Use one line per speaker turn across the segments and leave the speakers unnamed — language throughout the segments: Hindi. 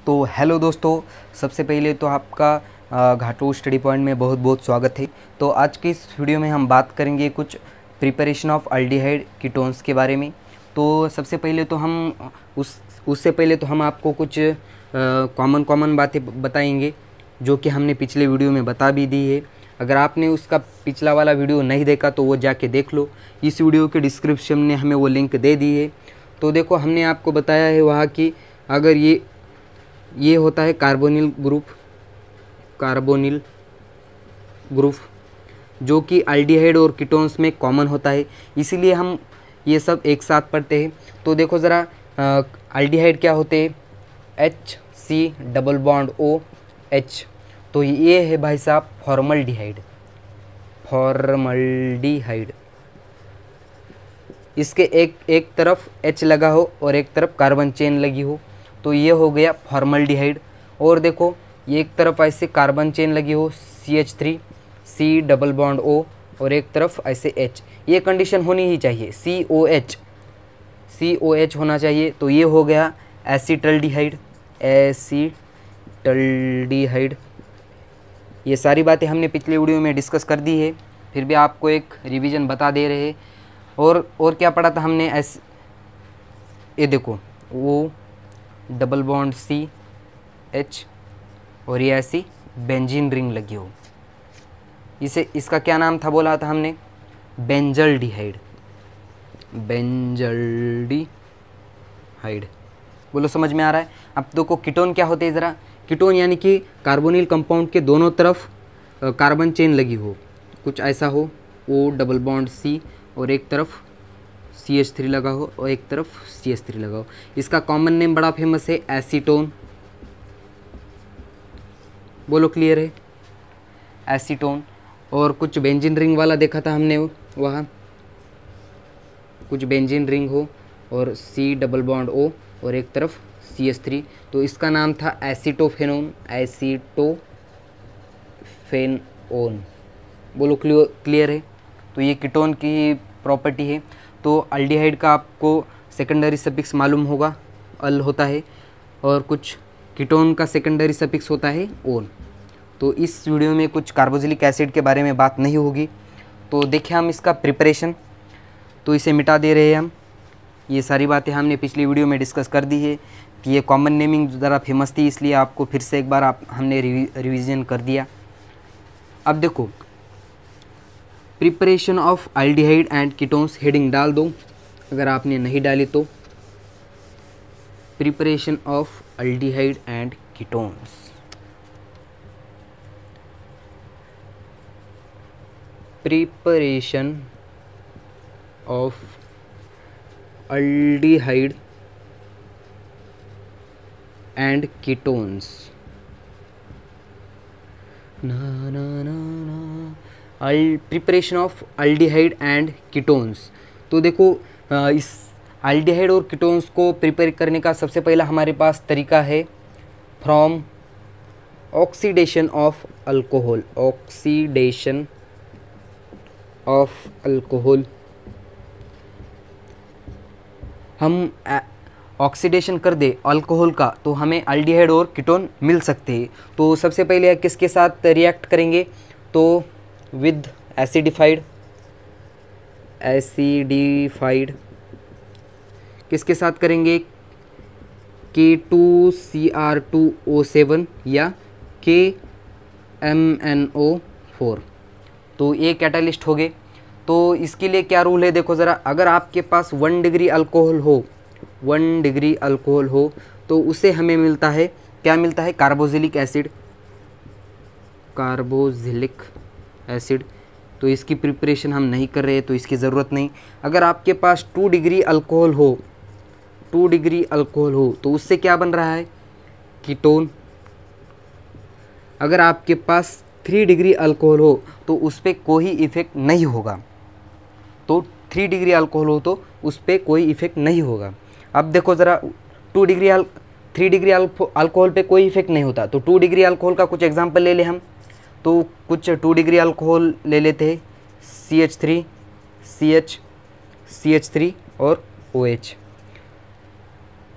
तो हेलो दोस्तों, सबसे पहले तो आपका घाटू स्टडी पॉइंट में बहुत बहुत स्वागत है। तो आज के इस वीडियो में हम बात करेंगे कुछ प्रिपरेशन ऑफ अल्डिहाइड कीटोन्स के बारे में। तो सबसे पहले तो हम उससे पहले तो हम आपको कुछ कॉमन बातें बताएंगे जो कि हमने पिछले वीडियो में बता भी दी है। अगर आपने उसका पिछला वाला वीडियो नहीं देखा तो वो जाके देख लो, इस वीडियो के डिस्क्रिप्शन में हमें वो लिंक दे दी है। तो देखो, हमने आपको बताया है वहाँ कि अगर ये होता है कार्बोनिल ग्रुप जो कि अल्डिहाइड और कीटोन्स में कॉमन होता है, इसीलिए हम ये सब एक साथ पढ़ते हैं। तो देखो ज़रा, अल्डिहाइड क्या होते हैं? HC double bond OH। तो ये है भाई साहब फॉर्मल्डिहाइड। इसके एक तरफ H लगा हो और एक तरफ कार्बन चेन लगी हो, तो ये हो गया फॉर्मल्डिहाइड। और देखो, ये एक तरफ ऐसे कार्बन चेन लगी हो CH3 C double bond O और एक तरफ ऐसे H, ये कंडीशन होनी ही चाहिए, COH होना चाहिए। तो ये हो गया एसिटल्डिहाइड। ये सारी बातें हमने पिछले वीडियो में डिस्कस कर दी है, फिर भी आपको एक रिवीजन बता दे रहे हैं। और क्या पढ़ा था हमने? ये देखो, वो डबल बॉन्ड CH और ये ऐसी बेंजीन रिंग लगी हो, इसका क्या नाम था बोला था हमने? बेंजल्डिहाइड। बोलो, समझ में आ रहा है? अब देखो, कीटोन क्या होते हैं ज़रा। कीटोन यानी कि कार्बोनिल कंपाउंड के दोनों तरफ कार्बन चेन लगी हो, कुछ ऐसा हो, O डबल बॉन्ड C और एक तरफ CH3 लगा हो और एक तरफ CH3 लगा हो। इसका कॉमन नेम बड़ा फेमस है, एसीटोन। बोलो, क्लियर है? एसीटोन। और कुछ बेंजीन रिंग वाला देखा था हमने, वहाँ कुछ बेंजीन रिंग हो और C डबल बॉन्ड O और एक तरफ CH3, तो इसका नाम था एसीटोफेनोन। बोलो, क्लियर है? तो ये कीटोन की प्रॉपर्टी है। तो अल्डिहाइड का आपको सेकेंडरी सफिक्स मालूम होगा, अल होता है, और कुछ कीटोन का सेकेंडरी सफिक्स होता है ओन। तो इस वीडियो में कुछ कार्बोक्सिलिक एसिड के बारे में बात नहीं होगी। तो देखिए, हम इसका प्रिपरेशन, तो इसे मिटा दे रहे हैं हम। ये सारी बातें हमने पिछली वीडियो में डिस्कस कर दी है कि ये कॉमन नेमिंग ज़रा फेमस थी, इसलिए आपको फिर से एक बार हमने रिवीजन कर दिया। अब देखो, preparation of aldehyde and ketones heading डाल दो अगर आपने नहीं डाली तो। Preparation of aldehyde and ketones, preparation of aldehyde and ketones. Preparation of aldehyde and ketones. तो देखो, इस अल्डिहाइड और कीटोन्स को प्रिपेयर करने का सबसे पहला हमारे पास तरीका है from oxidation of alcohol. Oxidation of alcohol, हम ऑक्सीडेशन कर दे अल्कोहल का तो हमें अल्डिहाइड और कीटोन मिल सकते हैं। तो सबसे पहले किसके साथ रिएक्ट करेंगे? तो विद एसिडिफाइड किसके साथ करेंगे? K2Cr2O7 या KMnO4। तो ये कैटालिस्ट हो गए। तो इसके लिए क्या रूल है देखो ज़रा, अगर आपके पास 1 डिग्री अल्कोहल हो तो उसे हमें मिलता है, क्या मिलता है? Carboxylic acid. तो इसकी प्रिपरेशन हम नहीं कर रहे, तो इसकी ज़रूरत नहीं। अगर आपके पास 2 डिग्री अल्कोहल हो तो उससे क्या बन रहा है? कीटोन। अगर आपके पास 3 डिग्री अल्कोहल हो तो उस पर कोई इफेक्ट नहीं होगा। तो 3 डिग्री अल्कोहल हो तो उस पर कोई इफेक्ट नहीं होगा। अब देखो ज़रा, 3 डिग्री अल्कोहल पे कोई इफेक्ट नहीं होता, तो 2 डिग्री अल्कोहल का कुछ एग्जांपल ले ले हम। तो कुछ 2 डिग्री अल्कोहल ले लेते हैं, CH3 और OH।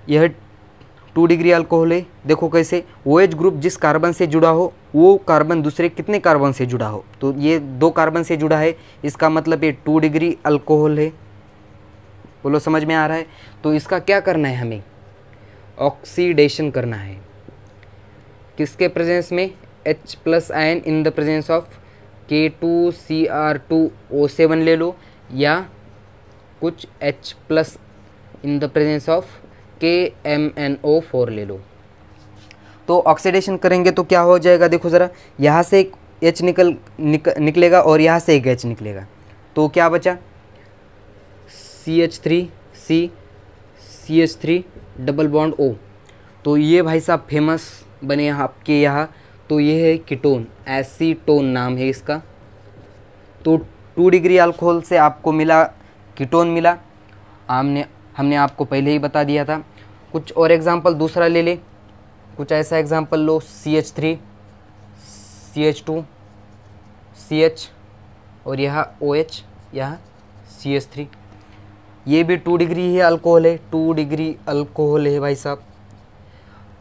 यह 2 डिग्री अल्कोहल है। देखो कैसे, OH ग्रुप जिस कार्बन से जुड़ा हो वो कार्बन दूसरे कितने कार्बन से जुड़ा हो, तो ये 2 कार्बन से जुड़ा है, इसका मतलब ये 2 डिग्री अल्कोहल है। बोलो समझ में आ रहा है। तो इसका क्या करना है, हमें ऑक्सीडेशन करना है। किसके प्रेजेंस में, H+ ion in the presence of K2Cr2O7 ले लो, या कुछ H+ in the presence of KMnO4 ले लो। तो ऑक्सीडेशन करेंगे तो क्या हो जाएगा, देखो ज़रा, यहाँ से एक H निकलेगा और यहाँ से एक H निकलेगा, तो क्या बचा, CH3C CH3 double bond O। तो ये भाई साहब फेमस बने आपके यहाँ, तो ये है कीटोन, एसीटोन नाम है इसका। तो 2 डिग्री अल्कोहल से आपको मिला कीटोन मिला, हमने आपको पहले ही बता दिया था। कुछ और एग्जांपल दूसरा ले ले, कुछ ऐसा एग्जांपल लो, CH3 CH2 CH और यहाँ OH, यहाँ CH3, ये भी 2 डिग्री ही अल्कोहल है, 2 डिग्री अल्कोहल है भाई साहब।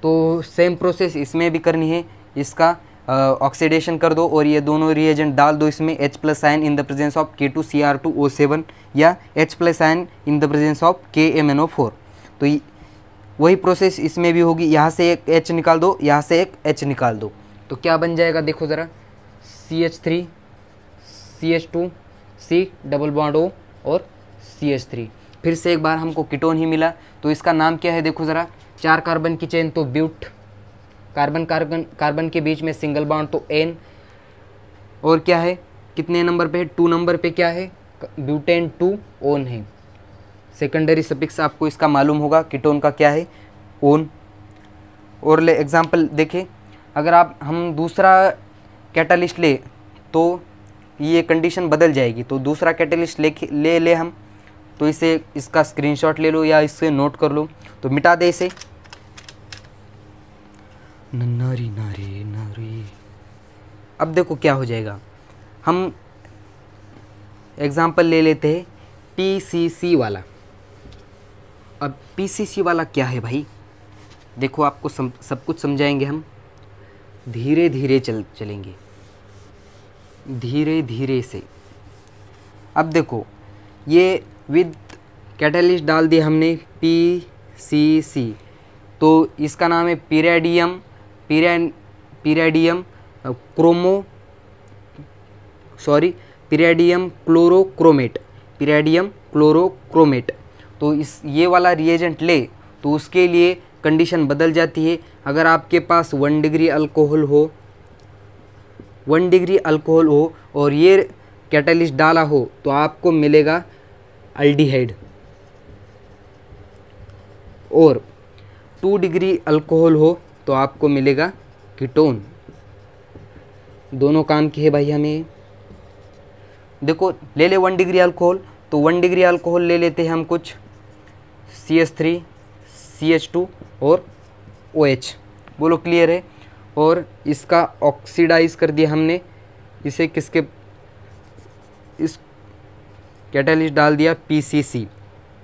तो सेम प्रोसेस इसमें भी करनी है, इसका ऑक्सीडेशन कर दो और ये दोनों रिएजेंट डाल दो इसमें, H+ ion in the presence of K2Cr2O7 या H+ ion in the presence of KMnO4। तो वही प्रोसेस इसमें भी होगी, यहाँ से एक H निकाल दो, यहाँ से एक H निकाल दो, तो क्या बन जाएगा, देखो ज़रा, CH3 CH2 C double bond O और CH3। फिर से एक बार हमको कीटोन ही मिला, तो इसका नाम क्या है, देखो ज़रा, 4 कार्बन की चेन तो ब्यूट, कार्बन के बीच में सिंगल बॉन्ड तो N, और क्या है, कितने नंबर पे है, 2 नंबर पे क्या है, ब्यूटेन 2 ओन है। सेकेंडरी सफिक्स आपको इसका मालूम होगा, कीटोन का क्या है, ओन। और ले एग्जांपल देखें, अगर हम दूसरा कैटालिस्ट ले तो ये कंडीशन बदल जाएगी, तो दूसरा कैटालिस्ट ले हम, तो इसे इसका स्क्रीनशॉट ले लो या इससे नोट कर लो, तो मिटा दे इसे, नारी नारी नारी। अब देखो क्या हो जाएगा, हम एग्जाम्पल ले लेते हैं PCC वाला। अब PCC वाला क्या है भाई, देखो आपको सब कुछ समझाएंगे हम, धीरे धीरे चलेंगे, धीरे धीरे से। अब देखो ये विद कैटालिस्ट डाल दिया हमने PCC, तो इसका नाम है पिरेडियम क्लोरोक्रोमेट। तो ये वाला रिएजेंट ले तो उसके लिए कंडीशन बदल जाती है। अगर आपके पास 1 डिग्री अल्कोहल हो और ये कैटालिस्ट डाला हो तो आपको मिलेगा अल्डिहाइड, और 2 डिग्री अल्कोहल हो तो आपको मिलेगा कीटोन। दोनों काम की है भाई हमें। देखो ले ले 1 डिग्री अल्कोहल, तो 1 डिग्री अल्कोहल ले लेते हैं हम कुछ CH3 CH2 और OH। बोलो क्लियर है। और इसका ऑक्सीडाइज कर दिया हमने, इसे किसके, इस कैटालिस्ट डाल दिया PCC,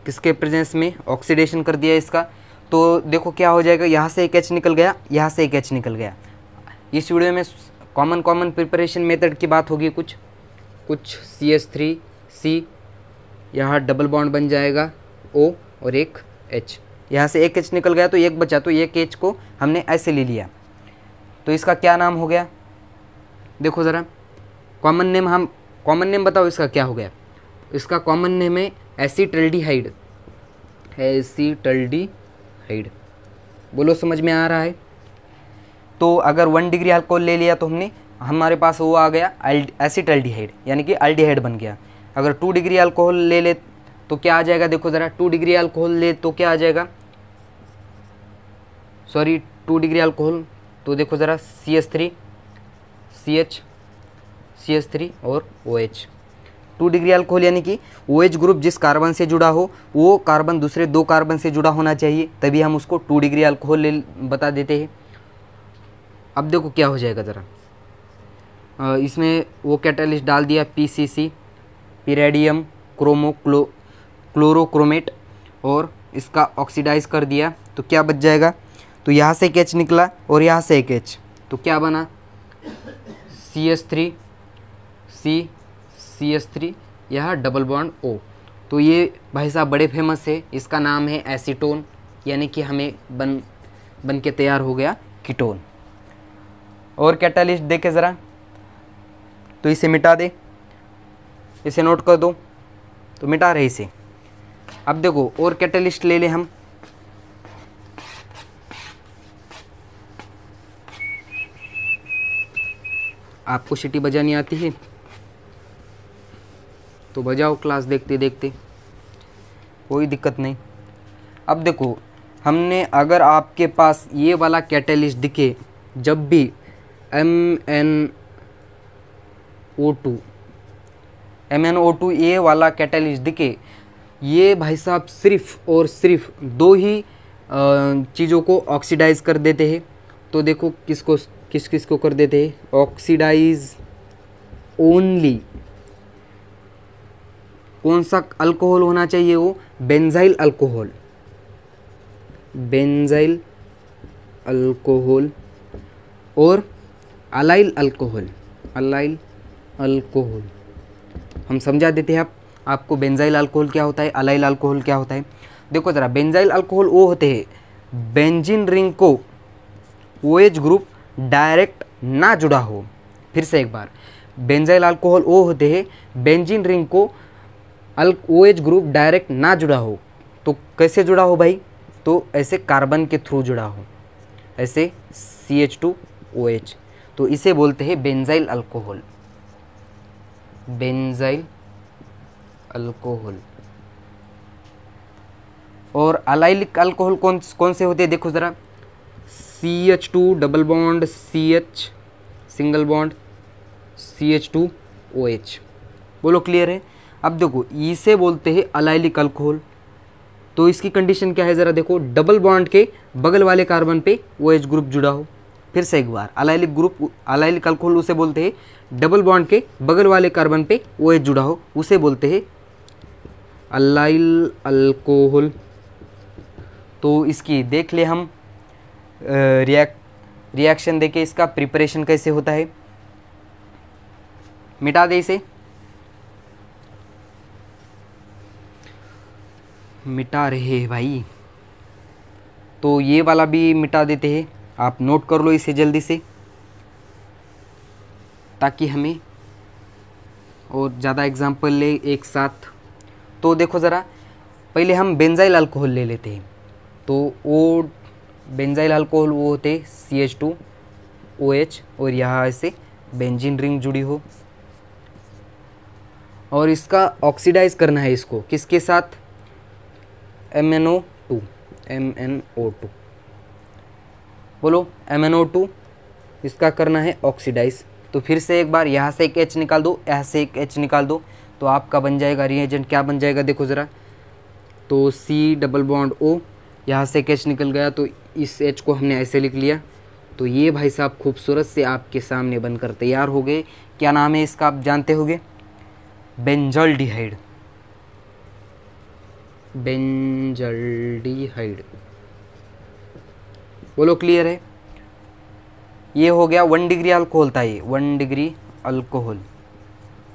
किसके प्रेजेंस में ऑक्सीडेशन कर दिया इसका। तो देखो क्या हो जाएगा, यहाँ से एक H निकल गया, यहाँ से एक H निकल गया। इस वीडियो में कॉमन प्रिपरेशन मेथड की बात होगी, कुछ CH3C, यहाँ डबल बॉन्ड बन जाएगा O और एक H, यहाँ से एक H निकल गया तो एक बचा, तो एक H को हमने ऐसे ले लिया, तो इसका क्या नाम हो गया, देखो ज़रा, कॉमन नेम बताओ इसका क्या हो गया। इसका कॉमन नेम है एसीटल्डिहाइड। बोलो समझ में आ रहा है। तो अगर 1 डिग्री अल्कोहल ले लिया तो हमारे पास वो आ गया एसीटल्डिहाइड, यानी कि अल्डिहाइड बन गया। अगर 2 डिग्री अल्कोहल ले तो क्या आ जाएगा, देखो ज़रा, 2 डिग्री अल्कोहल ले तो क्या आ जाएगा, 2 डिग्री अल्कोहल, तो देखो ज़रा, CH3 CH3 और OH। 2 डिग्री अल्कोहल यानी कि OH ग्रुप जिस कार्बन से जुड़ा हो वो कार्बन दूसरे 2 कार्बन से जुड़ा होना चाहिए, तभी हम उसको 2 डिग्री अल्कोहल बता देते हैं। अब देखो क्या हो जाएगा ज़रा, इसमें वो कैटालिस्ट डाल दिया PCC, पिरेडियम क्लोरोक्रोमेट, और इसका ऑक्सीडाइज कर दिया, तो क्या बच जाएगा, तो यहाँ से एक H निकला और यहाँ से एक H, तो क्या बना CH3 CH3, यह डबल बॉन्ड O। तो ये भाई साहब बड़े फेमस है, इसका नाम है एसीटोन, यानी कि हमें बन के तैयार हो गया कीटोन। और कैटालिस्ट देखे ज़रा, तो इसे मिटा दे, इसे नोट कर दो, तो मिटा रहे इसे। अब देखो और कैटालिस्ट ले ले हम, आपको सीटी बजानी आती है तो बजाओ क्लास देखते देखते, कोई दिक्कत नहीं। अब देखो हमने, अगर आपके पास ये वाला कैटालिस्ट दिखे, जब भी MnO2 ये वाला कैटालिस्ट दिखे, ये भाई साहब सिर्फ और सिर्फ दो ही चीज़ों को ऑक्सीडाइज कर देते हैं। तो देखो किस किस को कर देते हैं, ऑक्सीडाइज ओनली। कौन सा अल्कोहल होना चाहिए, वो बेंजाइल अल्कोहल, बेंजाइल अल्कोहल और अलाइल अल्कोहल, अलाइल अल्कोहल। हम समझा देते हैं आपको बेंजाइल अल्कोहल क्या होता है, अलाइल अल्कोहल क्या होता है। देखो ज़रा, बेंजाइल अल्कोहल वो होते हैं बेंजीन रिंग को OH ग्रुप डायरेक्ट ना जुड़ा हो। फिर से एक बार, बेंजाइल अल्कोहल वो होते हैं बेंजीन रिंग को OH ग्रुप डायरेक्ट ना जुड़ा हो। तो कैसे जुड़ा हो भाई, तो ऐसे कार्बन के थ्रू जुड़ा हो, ऐसे CH2OH, तो इसे बोलते हैं बेंजाइल अल्कोहल, बेंजाइल अल्कोहल। और अलाइलिक अल्कोहल कौन से होते हैं, देखो ज़रा, CH2 double bond CH single bond CH2OH। बोलो क्लियर है। अब देखो इसे बोलते हैं अलाइलिक अल्कोहल। तो इसकी कंडीशन क्या है ज़रा देखो, डबल बॉन्ड के बगल वाले कार्बन पे OH ग्रुप जुड़ा हो। फिर से एक बार, अलाइलिक अल्कोहल उसे बोलते हैं डबल बॉन्ड के बगल वाले कार्बन पे OH जुड़ा हो, उसे बोलते हैं अलाइल अल्कोहल। तो इसकी देख ले हम रिएक्शन देके इसका प्रिपरेशन कैसे होता है। मिटा दे इसे, मिटा रहे हैं भाई, तो ये वाला भी मिटा देते हैं। आप नोट कर लो इसे जल्दी से, ताकि हमें और ज़्यादा एग्जाम्पल ले एक साथ। तो देखो ज़रा, पहले हम बेंजाइल अल्कोहल ले लेते हैं। तो वो बेंजाइल अल्कोहल वो होते CH2OH, और यहाँ ऐसे बेंजीन रिंग जुड़ी हो, और इसका ऑक्सीडाइज करना है इसको किसके साथ, MnO2, MnO2। बोलो MnO2, इसका करना है ऑक्सीडाइज। तो फिर से एक बार यहाँ से एक H निकाल दो, यहाँ से एक H निकाल दो, तो आपका बन जाएगा रिएजेंट, क्या बन जाएगा देखो ज़रा, तो C डबल बॉन्ड O, यहाँ से एक H निकल गया, तो इस H को हमने ऐसे लिख लिया। तो ये भाई साहब खूबसूरत से आपके सामने बनकर तैयार हो गए। क्या नाम है इसका, आप जानते होंगे, बेंजल्डिहाइड, बेंजल्डिहाइड। बोलो क्लियर है। ये हो गया 1 डिग्री अल्कोहल था, ये 1 डिग्री अल्कोहल।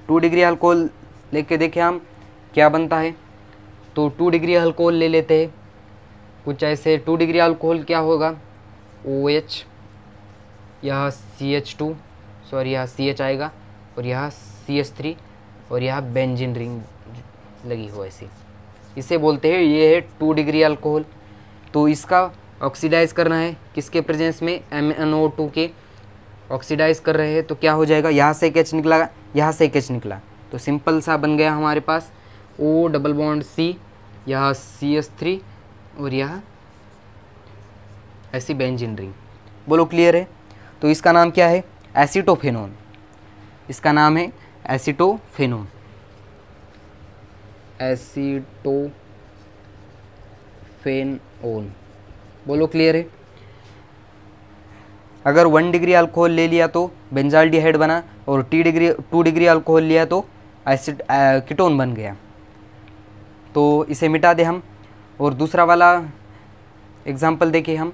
2 डिग्री अल्कोहल लेके देखें हम क्या बनता है। तो 2 डिग्री अल्कोहल ले लेते हैं कुछ ऐसे। 2 डिग्री अल्कोहल क्या होगा, OH, यह CH2, सॉरी यहाँ CH आएगा, और यहाँ CH3, और यहाँ बेंजीन रिंग लगी हो ऐसी, इसे बोलते हैं, ये है 2 डिग्री अल्कोहल। तो इसका ऑक्सीडाइज करना है किसके प्रेजेंस में, MnO2 के ऑक्सीडाइज कर रहे हैं। तो क्या हो जाएगा, यहाँ से एक H निकला, यहाँ से एक H निकला, तो सिंपल सा बन गया हमारे पास O डबल बॉन्ड C, यहाँ CH3, और यहाँ ऐसी बेंजीन रिंग। बोलो क्लियर है। तो इसका नाम क्या है, एसीटोफेनोन, इसका नाम है एसीटोफेनोन, एसीटोफेनोन। बोलो क्लियर है। अगर 1 डिग्री अल्कोहल ले लिया तो बेंजाल्डिहाइड बना, और 2 डिग्री अल्कोहल लिया तो एसिड कीटोन बन गया। तो इसे मिटा दे हम, और दूसरा वाला एग्जाम्पल देखें हम।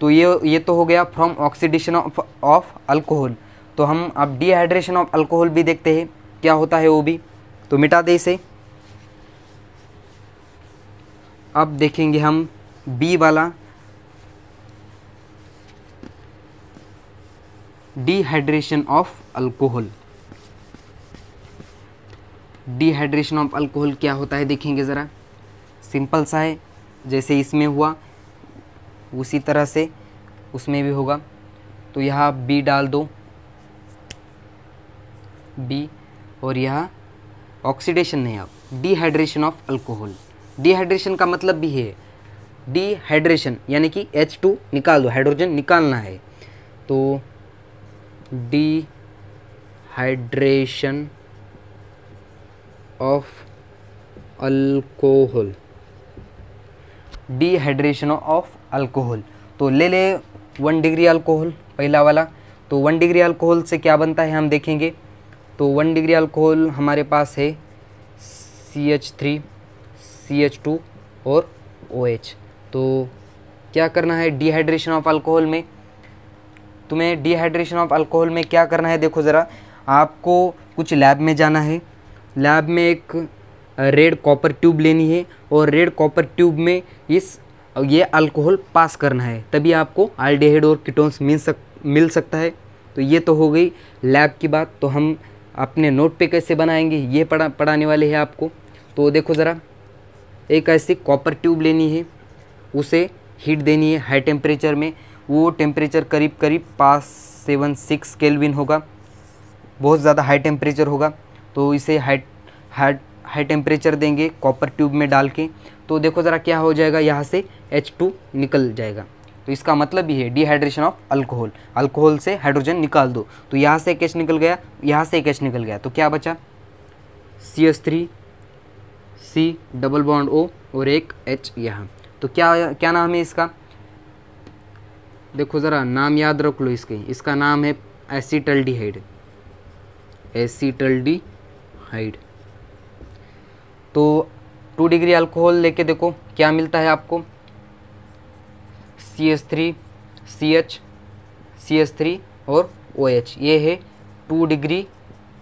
तो ये तो हो गया फ्रॉम ऑक्सीडेशन ऑफ अल्कोहल। तो हम अब डिहाइड्रेशन ऑफ अल्कोहल भी देखते हैं क्या होता है वो भी। तो मिटा दे इसे। अब देखेंगे हम बी वाला, dehydration of alcohol. Dehydration of alcohol क्या होता है देखेंगे ज़रा। सिंपल सा है, जैसे इसमें हुआ उसी तरह से उसमें भी होगा। तो यहाँ बी डाल दो, बी, और यहाँ ऑक्सीडेशन नहीं, अब डिहाइड्रेशन ऑफ अल्कोहल। डिहाइड्रेशन का मतलब भी है डिहाइड्रेशन, यानी कि H2 निकाल दो, हाइड्रोजन निकालना है। तो dehydration of alcohol, dehydration of alcohol. तो ले 1 डिग्री अल्कोहल पहला वाला। तो 1 डिग्री अल्कोहल से क्या बनता है हम देखेंगे। तो 1 डिग्री अल्कोहल हमारे पास है CH3, CH2 और OH। तो क्या करना है डिहाइड्रेशन ऑफ अल्कोहल में, तुम्हें डिहाइड्रेशन ऑफ अल्कोहल में क्या करना है देखो ज़रा। आपको कुछ लैब में जाना है, लैब में एक रेड कॉपर ट्यूब लेनी है और रेड कॉपर ट्यूब में ये अल्कोहल पास करना है, तभी आपको एल्डिहाइड और कीटोन्स मिल सकता है। तो ये तो हो गई लैब की बात। तो हम अपने नोट पे कैसे बनाएंगे ये पढ़ाने वाले हैं आपको। तो देखो ज़रा, एक ऐसी कॉपर ट्यूब लेनी है, उसे हीट देनी है हाई टेम्परेचर में। वो टेम्परेचर करीब 576 केल्विन होगा, बहुत ज़्यादा हाई टेम्परेचर होगा। तो इसे हाई टेम्परेचर देंगे कॉपर ट्यूब में डाल के। तो देखो ज़रा क्या हो जाएगा, यहाँ से H2 निकल जाएगा। तो इसका मतलब ये है डिहाइड्रेशन ऑफ अल्कोहल, अल्कोहल से हाइड्रोजन निकाल दो। तो यहाँ से एक H निकल गया, यहाँ से एक H निकल गया, तो क्या बचा CH3, C double bond O और एक H यहाँ। तो क्या नाम है इसका, देखो ज़रा नाम याद रख लो इसका नाम है एसिटल्डिहाइड, एसिटल्डिहाइड। तो 2 डिग्री अल्कोहल लेके देखो क्या मिलता है आपको, CH3, CH, CH3 और OH। ये है 2 डिग्री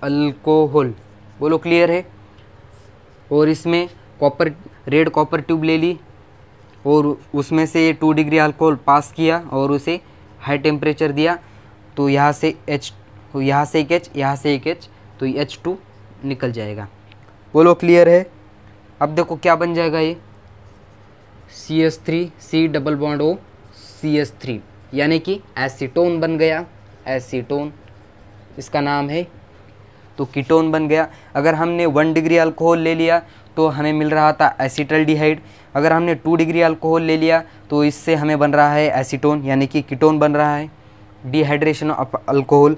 अल्कोहल, बोलो क्लियर है। और इसमें रेड कॉपर ट्यूब ले ली और उसमें से 2 डिग्री अल्कोहल पास किया और उसे हाई टेम्परेचर दिया। तो यहाँ से एक H, यहाँ से एक H, तो H2 निकल जाएगा, बोलो क्लियर है। अब देखो क्या बन जाएगा, ये CH3, C double bond O, CH3, यानी कि एसीटोन बन गया, एसीटोन इसका नाम है। तो कीटोन बन गया। अगर हमने 1 डिग्री अल्कोहल ले लिया तो हमें मिल रहा था एसिटल्डिहाइड। अगर हमने 2 डिग्री अल्कोहल ले लिया तो इससे हमें बन रहा है एसीटोन, यानी कि कीटोन बन रहा है, डिहाइड्रेशन ऑफ अल्कोहल।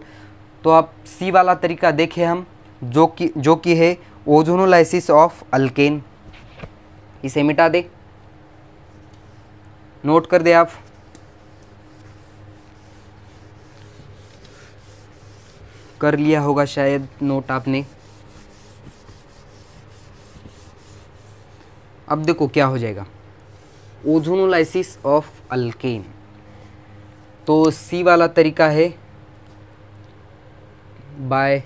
तो अब सी वाला तरीका देखें हम, जो कि है ओजोनोलाइसिस ऑफ अल्केन। इसे मिटा दे, नोट कर दे आप। कर लिया होगा शायद नोट आपने। अब देखो क्या हो जाएगा, ओजोनोलाइसिस ऑफ अल्केन। तो सी वाला तरीका है बाय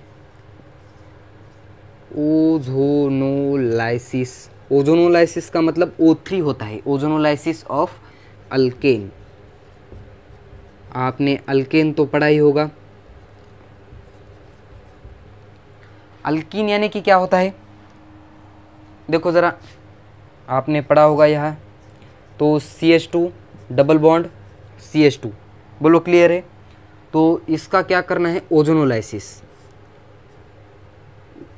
ओजोनोलाइसिस। ओजोनोलाइसिस का मतलब O3 होता है, ओजोनोलाइसिस ऑफ अल्केन। आपने अल्केन तो पढ़ा ही होगा। अल्कीन यानी कि क्या होता है, देखो ज़रा आपने पढ़ा होगा यहाँ। तो CH2 डबल बॉन्ड CH2, बोलो क्लियर है। तो इसका क्या करना है, ओजोनोलाइसिस।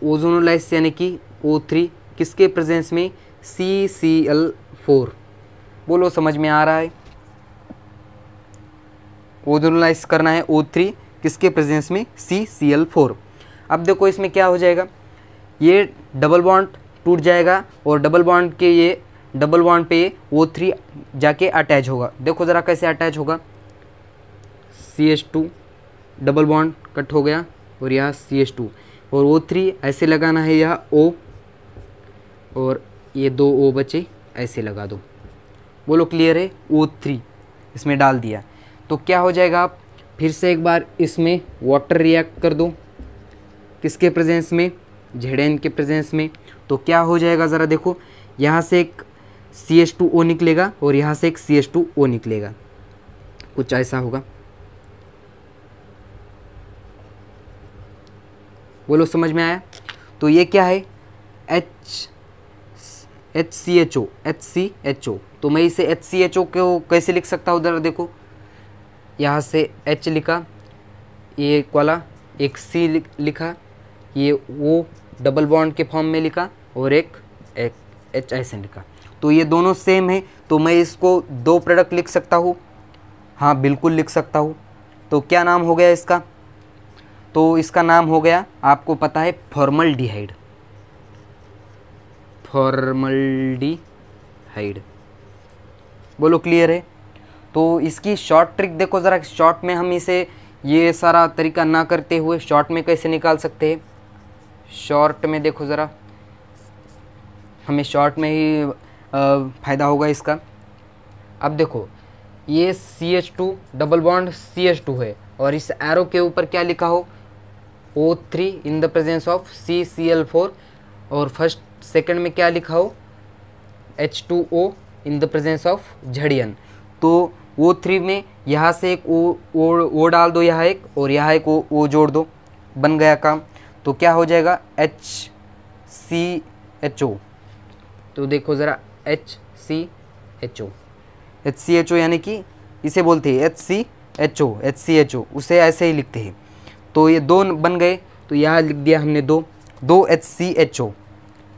ओजोनोलाइसिस यानी कि O3 किसके प्रेजेंस में, CCl4, बोलो समझ में आ रहा है। ओजोनोलाइसिस करना है O3 किसके प्रेजेंस में, CCl4। अब देखो इसमें क्या हो जाएगा, ये डबल बॉन्ड टूट जाएगा और डबल बॉन्ड पे ये O3 जाके अटैच होगा। देखो ज़रा कैसे अटैच होगा, CH2 डबल बॉन्ड कट हो गया और यहाँ CH2 और O3 ऐसे लगाना है, यहाँ O और ये 2 O बचे, ऐसे लगा दो, बोलो क्लियर है। O3 इसमें डाल दिया, तो क्या हो जाएगा, आप फिर से एक बार इसमें वाटर रिएक्ट कर दो, किसके प्रेजेंस में, ZN के प्रेजेंस में। तो क्या हो जाएगा ज़रा देखो, यहाँ से एक CH2O निकलेगा और यहाँ से एक CH2O निकलेगा, कुछ ऐसा होगा। बोलो समझ में आया। तो ये क्या है, HCHO। तो मैं इसे HCHO को कैसे लिख सकता हूँ, उधर देखो, यहाँ से H लिखा, ये एक वाला एक C लिखा, ये O डबल बॉन्ड के फॉर्म में लिखा और एक H ऐसे लिखा। तो ये दोनों सेम है, तो मैं इसको दो प्रोडक्ट लिख सकता हूँ, हाँ बिल्कुल लिख सकता हूँ। तो क्या नाम हो गया इसका, तो इसका नाम हो गया, आपको पता है, फॉर्मल्डिहाइड। बोलो क्लियर है। तो इसकी शॉर्ट ट्रिक देखो ज़रा, शॉर्ट में हम इसे ये सारा तरीका ना करते हुए शॉर्ट में कैसे निकाल सकते हैं। शॉर्ट में देखो ज़रा, हमें शॉर्ट में ही फ़ायदा होगा इसका। अब देखो, ये CH2 डबल बॉन्ड CH2 है और इस एरो के ऊपर क्या लिखा हो, O3 in the presence of CCl4, और फर्स्ट सेकंड में क्या लिखा हो, H2O in the presence of ZN। तो O3 में यहाँ से एक O डाल दो, यहाँ एक, और यहाँ एक O जोड़ दो, बन गया काम। तो क्या हो जाएगा, HCHO। तो देखो ज़रा, HCHO यानी कि इसे बोलते हैं HCHO, उसे ऐसे ही लिखते हैं। तो ये दो बन गए, तो यहाँ लिख दिया हमने दो HCHO।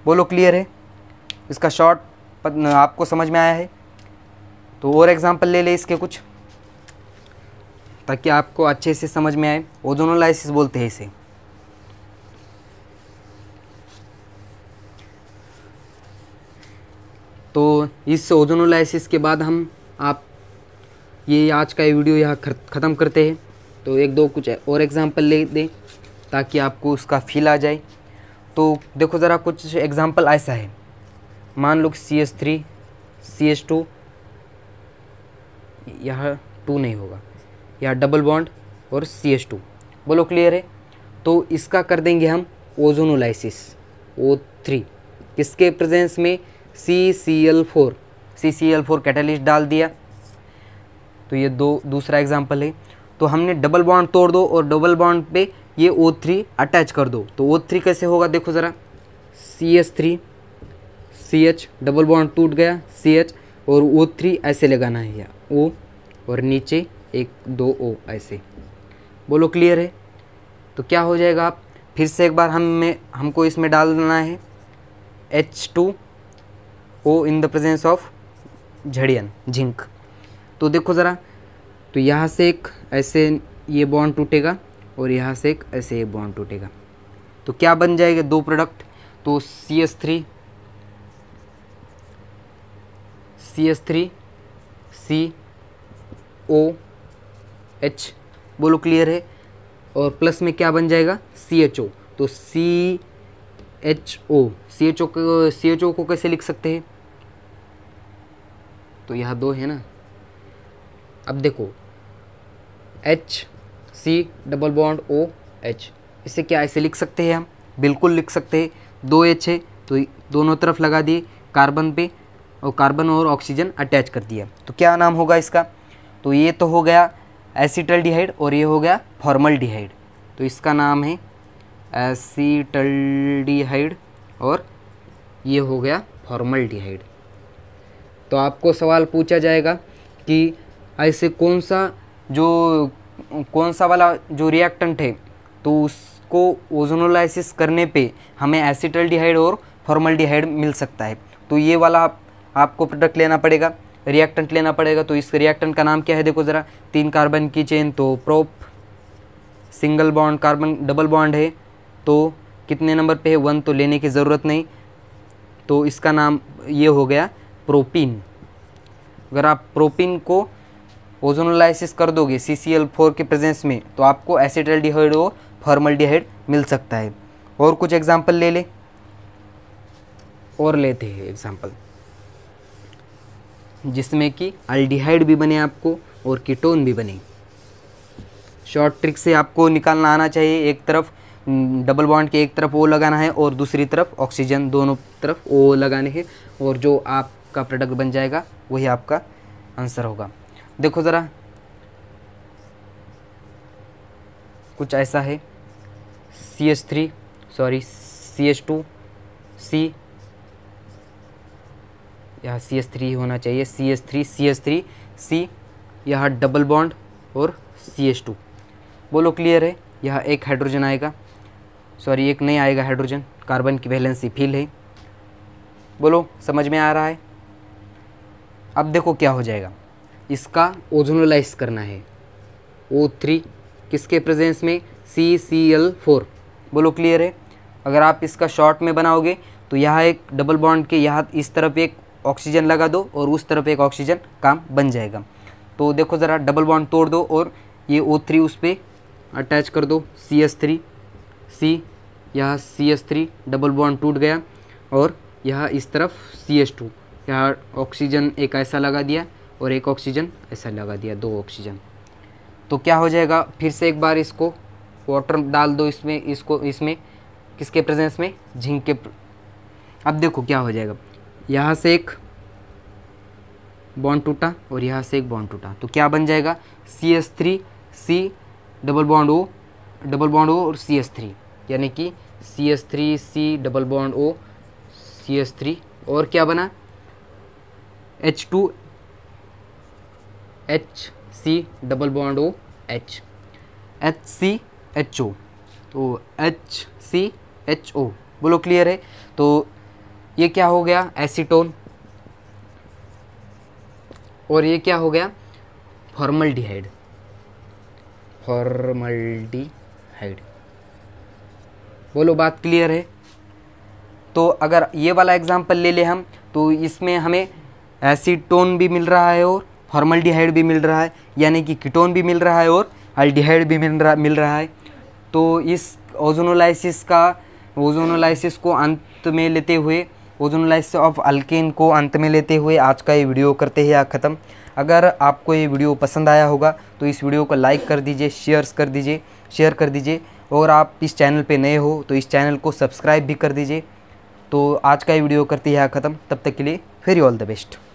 बोलो क्लियर है, इसका शॉर्ट आपको समझ में आया है। तो और एग्जांपल ले ले इसके कुछ, ताकि आपको अच्छे से समझ में आए। ओजोनोलाइसिस बोलते हैं इसे। तो इस ओजोनोलाइसिस के बाद हम आप ये आज का ये वीडियो यहाँ ख़त्म करते हैं। तो एक दो कुछ और एग्जांपल ले दें ताकि आपको उसका फील आ जाए। तो देखो ज़रा, कुछ एग्जांपल ऐसा है, मान लो CH3 CH2, यहाँ 2 नहीं होगा, यहाँ डबल बॉन्ड और CH2। बोलो क्लियर है। तो इसका कर देंगे हम ओजोनोलाइसिस, O3 किसके प्रेजेंस में, CCl4 कैटालिस्ट डाल दिया। तो ये दूसरा एग्जांपल है। तो हमने डबल बॉन्ड तोड़ दो और डबल बॉन्ड पे ये O3 अटैच कर दो। तो O3 कैसे होगा, देखो ज़रा, CH3 CH डबल बॉन्ड टूट गया CH, और O3 ऐसे लगाना है, या O और नीचे एक 2 O ऐसे। बोलो क्लियर है। तो क्या हो जाएगा, आप फिर से एक बार हमको इसमें डालना है H2O in the presence of ZN, zinc. तो देखो ज़रा, तो यहाँ से एक ऐसे ये बॉन्ड टूटेगा और यहाँ से एक ऐसे ये बॉन्ड टूटेगा। तो क्या बन जाएगा, दो प्रोडक्ट। तो CH3 COH। बोलो क्लियर है। और प्लस में क्या बन जाएगा, CHO। तो CHO को कैसे लिख सकते हैं, तो यहाँ दो है ना। अब देखो, HC डबल बॉन्ड OH, इसे क्या ऐसे लिख सकते हैं हम, बिल्कुल लिख सकते हैं। 2 H है तो दोनों तरफ लगा दिए कार्बन पे, और कार्बन और ऑक्सीजन अटैच कर दिया। तो क्या नाम होगा इसका, तो ये तो हो गया एसिटल्डिहाइड और ये हो गया फॉर्मल्डिहाइड। तो इसका नाम है एसिटल्डिहाइड और ये हो गया फॉर्मल्डिहाइड। तो आपको सवाल पूछा जाएगा कि ऐसे कौन सा वाला जो रिएक्टेंट है, तो उसको ओजोनोलाइसिस करने पे हमें एसिटल्डिहाइड और फॉर्मल्डिहाइड मिल सकता है। तो ये वाला आपको प्रोडक्ट लेना पड़ेगा, रिएक्टेंट लेना पड़ेगा। तो इस रिएक्टेंट का नाम क्या है, देखो ज़रा, 3 कार्बन की चेन, तो prop, single bond carbon double bond है, तो कितने नंबर पे है, 1, तो लेने की ज़रूरत नहीं। तो इसका नाम ये हो गया प्रोपीन। अगर आप प्रोपीन को ओजोनोलाइसिस कर दोगे CCl4 के प्रेजेंस में, तो आपको एसिटल्डिहाइड और फॉर्मल्डिहाइड मिल सकता है। और कुछ एग्जांपल ले ले, और लेते हैं एग्जांपल। जिसमें कि अल्डिहाइड भी बने आपको और कीटोन भी बने। शॉर्ट ट्रिक से आपको निकालना आना चाहिए। एक तरफ डबल बॉन्ड के एक तरफ O लगाना है और दूसरी तरफ ऑक्सीजन, दोनों तरफ O लगाने हैं, और जो आपका प्रोडक्ट बन जाएगा वही आपका आंसर होगा। देखो ज़रा, कुछ ऐसा है, CH2, यहाँ CH3 होना चाहिए, CH3, यहाँ डबल बॉन्ड और CH2। बोलो क्लियर है? यहाँ एक हाइड्रोजन आएगा, सॉरी एक नहीं आएगा हाइड्रोजन, कार्बन की वैलेंसी फील है। बोलो समझ में आ रहा है? अब देखो क्या हो जाएगा, इसका ओजोनोलाइज करना है। O3 किसके प्रेजेंस में? CCl4। बोलो क्लियर है? अगर आप इसका शॉर्ट में बनाओगे तो यहाँ एक डबल बॉन्ड के यहाँ इस तरफ एक ऑक्सीजन लगा दो और उस तरफ एक ऑक्सीजन, काम बन जाएगा। तो देखो ज़रा, डबल बॉन्ड तोड़ दो और ये O3 उस पर अटैच कर दो, CH3, यहाँ CH3 डबल बॉन्ड टूट गया, और यहाँ इस तरफ CH2, यहाँ ऑक्सीजन एक ऐसा लगा दिया और एक ऑक्सीजन ऐसा लगा दिया, 2 ऑक्सीजन। तो क्या हो जाएगा, फिर से एक बार इसको वाटर डाल दो इसमें, इसमें किसके प्रेजेंस में? जिंक के। अब देखो क्या हो जाएगा, यहाँ से एक बॉन्ड टूटा और यहाँ से एक बॉन्ड टूटा, तो क्या बन जाएगा? CH3C डबल बॉन्ड O और CH3, यानी कि CH3C double bond O CH3, और क्या बना? H2HC double bond O H, HCHO, तो HCHO। बोलो क्लियर है? तो ये क्या हो गया? एसीटोन। और ये क्या हो गया? फॉर्मल्डिहाइड। बोलो बात क्लियर है? तो अगर ये वाला एग्जांपल ले ले हम, तो इसमें हमें एसीटोन भी मिल रहा है और फॉर्मल्डिहाइड भी मिल रहा है, यानी कि कीटोन भी मिल रहा है और अल्डिहाइड भी मिल रहा है। तो इस ओजोनोलाइसिस को अंत में लेते हुए, ओजोनोलाइसिस ऑफ अल्केन को अंत में लेते हुए आज का ये वीडियो करते हैं ख़त्म। अगर आपको ये वीडियो पसंद आया होगा तो इस वीडियो को लाइक कर दीजिए, शेयर कर दीजिए, और आप इस चैनल पे नए हो तो इस चैनल को सब्सक्राइब भी कर दीजिए। तो आज का ये वीडियो करते हैं ख़त्म, तब तक के लिए वेरी ऑल द बेस्ट।